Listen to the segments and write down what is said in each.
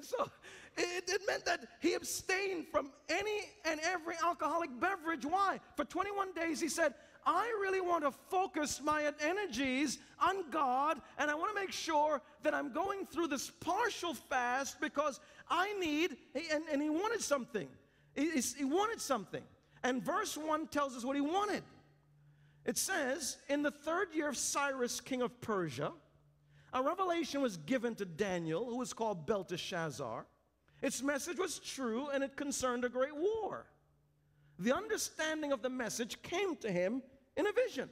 And so it meant that he abstained from any and every alcoholic beverage. Why? For 21 days he said, I really want to focus my energies on God, and I want to make sure that I'm going through this partial fast because I need, and he wanted something. He wanted something. And verse 1 tells us what he wanted. It says, in the 3rd year of Cyrus, king of Persia, a revelation was given to Daniel, who was called Belteshazzar. Its message was true, and it concerned a great war. The understanding of the message came to him in a vision.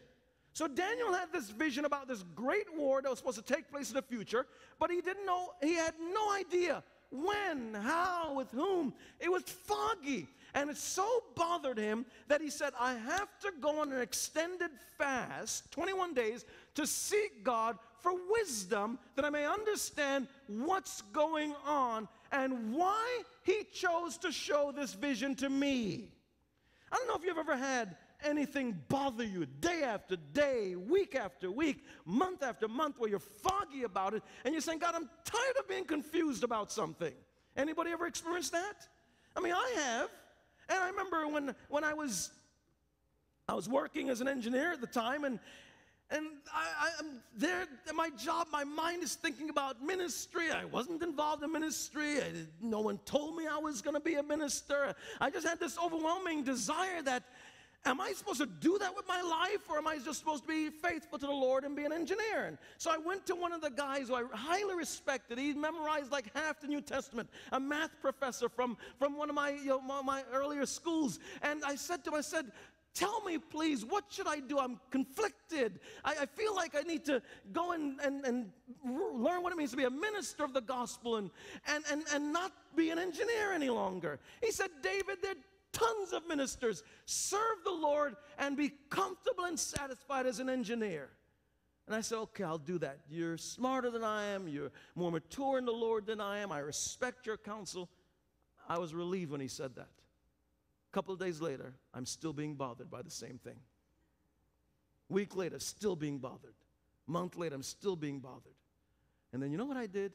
So Daniel had this vision about this great war that was supposed to take place in the future, but he didn't know, he had no idea when, how, with whom. It was foggy, and it so bothered him that he said, I have to go on an extended fast, 21 days, to seek God for wisdom that I may understand what's going on and why he chose to show this vision to me. I don't know if you've ever had anything bother you day after day, week after week, month after month, where you're foggy about it and you're saying, God, I'm tired of being confused about something. Anybody ever experienced that? I mean, I have. And I remember when I was working as an engineer at the time, and I'm there at my job, my mind is thinking about ministry. I wasn't involved in ministry. No one told me I was going to be a minister. I just had this overwhelming desire that, am I supposed to do that with my life, or am I just supposed to be faithful to the Lord and be an engineer? And so I went to one of the guys who I highly respected. He memorized like half the New Testament, a math professor from one of my, my earlier schools. And I said to him, I said, tell me, please, what should I do? I'm conflicted. I feel like I need to go and learn what it means to be a minister of the gospel and not be an engineer any longer. He said, David, there tons of ministers. Serve the Lord and be comfortable and satisfied as an engineer. And I said, okay, I'll do that. You're smarter than I am. You're more mature in the Lord than I am. I respect your counsel. I was relieved when he said that. A couple of days later, I'm still being bothered by the same thing. Week later, still being bothered. Month later, I'm still being bothered. And then you know what I did?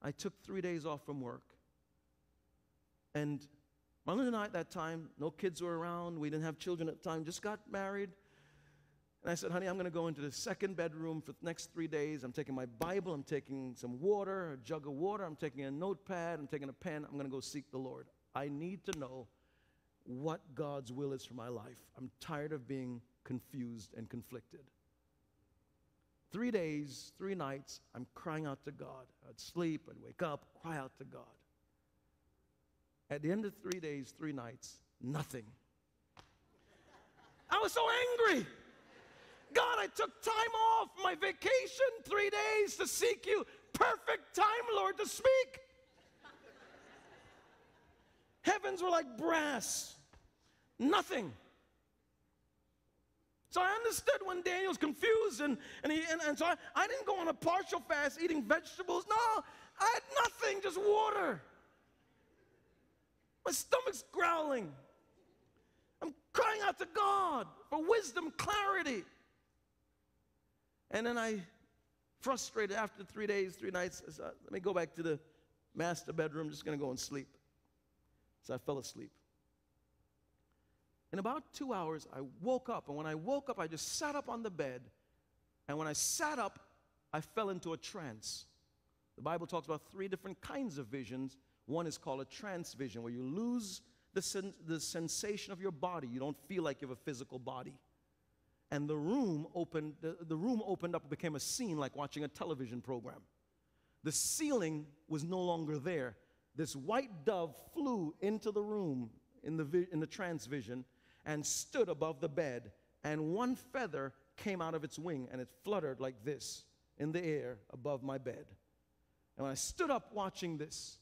I took 3 days off from work. And my mother and I at that time, no kids were around. We didn't have children at the time, just got married. And I said, honey, I'm going to go into the 2nd bedroom for the next 3 days. I'm taking my Bible. I'm taking some water, a jug of water. I'm taking a notepad. I'm taking a pen. I'm going to go seek the Lord. I need to know what God's will is for my life. I'm tired of being confused and conflicted. 3 days, 3 nights, I'm crying out to God. I'd sleep, I'd wake up, cry out to God. At the end of 3 days, 3 nights, nothing. I was so angry. God, I took time off my vacation, 3 days to seek you. Perfect time, Lord, to speak. Heavens were like brass. Nothing. So I understood when Daniel's confused, and so I didn't go on a partial fast eating vegetables. No, I had nothing, just water. My stomach's growling. I'm crying out to God for wisdom, clarity. And then I, frustrated after 3 days, 3 nights, I said, let me go back to the master bedroom, just going to go and sleep. So I fell asleep. In about 2 hours, I woke up. And when I woke up, I just sat up on the bed. And when I sat up, I fell into a trance. The Bible talks about 3 different kinds of visions. One is called a trance vision, where you lose the sensation of your body. You don't feel like you have a physical body. And the room opened up and became a scene like watching a television program. The ceiling was no longer there. This white dove flew into the room in the trance vision and stood above the bed. And one feather came out of its wing, and it fluttered like this in the air above my bed. And when I stood up watching this,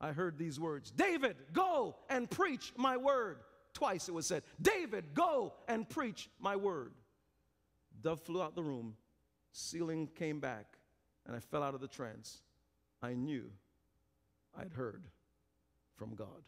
I heard these words, David, go and preach my word. Twice it was said, David, go and preach my word. Dove flew out the room, ceiling came back, and I fell out of the trance. I knew I'd heard from God.